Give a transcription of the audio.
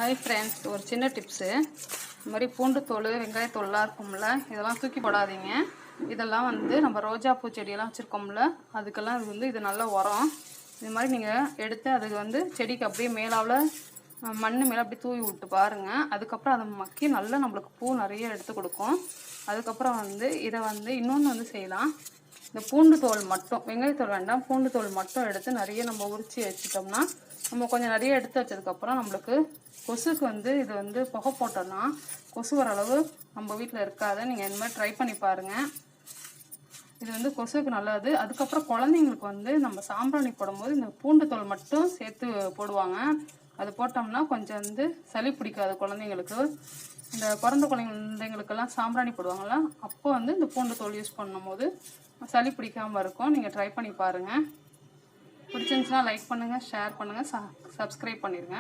Hi friends, ஒரு சின்ன tips. இந்த மாதிரி பூண்டு தோல், வெங்காயத்தோல்லாம் இருக்கும்ல, இதெல்லாம் தூக்கி போடாதீங்க. இதெல்லாம் நம்ம ரோஜா பூ செடியெல்லாம் வச்சுருக்கோம்ல, அதுக்கெல்லாம் இது நல்ல உரம். இது மாதிரி நீங்கள் எடுத்து அதுக்கு செடிக்கு அப்படியே மேலாவில் மண் மேலே அப்படியே தூவி விட்டு பாருங்கள். அதுக்கப்புறம் அதை மக்கி நல்லா நம்மளுக்கு பூ நிறைய எடுத்து கொடுக்கும். அதுக்கப்புறம் இதை இன்னொன்று செய்யலாம். இந்த பூண்டு தோல் மட்டும், வெங்காயத்தோல் வேண்டாம், பூண்டு தோல் மட்டும் எடுத்து நிறைய நம்ம உரித்து வச்சுட்டோம்னா, நம்ம கொஞ்சம் நிறைய எடுத்து வச்சதுக்கப்புறம் நம்மளுக்கு கொசுக்கு இது புகை போட்டோம்னா கொசு வர அளவு நம்ம வீட்டில் இருக்காத. நீங்கள் இந்த மாதிரி ட்ரை பண்ணி பாருங்கள். இது கொசுக்கு நல்லது. அதுக்கப்புறம் குழந்தைங்களுக்கு நம்ம சாம்பிராணி போடும்போது இந்த பூண்டு தோல் மட்டும் சேர்த்து போடுவாங்க. அது போட்டோம்னா கொஞ்சம் சளி பிடிக்காது குழந்தைங்களுக்கு. இந்த பிறந்த குழந்தைங்களுக்கெல்லாம் சாம்பிராணி போடுவாங்கள்ல, அப்போ இந்த பூண்டு தோல் யூஸ் பண்ணும்போது சளி பிடிக்காமல் இருக்கும். நீங்கள் ட்ரை பண்ணி பாருங்கள். பிடிச்சிருந்துச்சுன்னா லைக் பண்ணுங்கள், ஷேர் பண்ணுங்கள், சப்ஸ்கிரைப் பண்ணிடுங்க.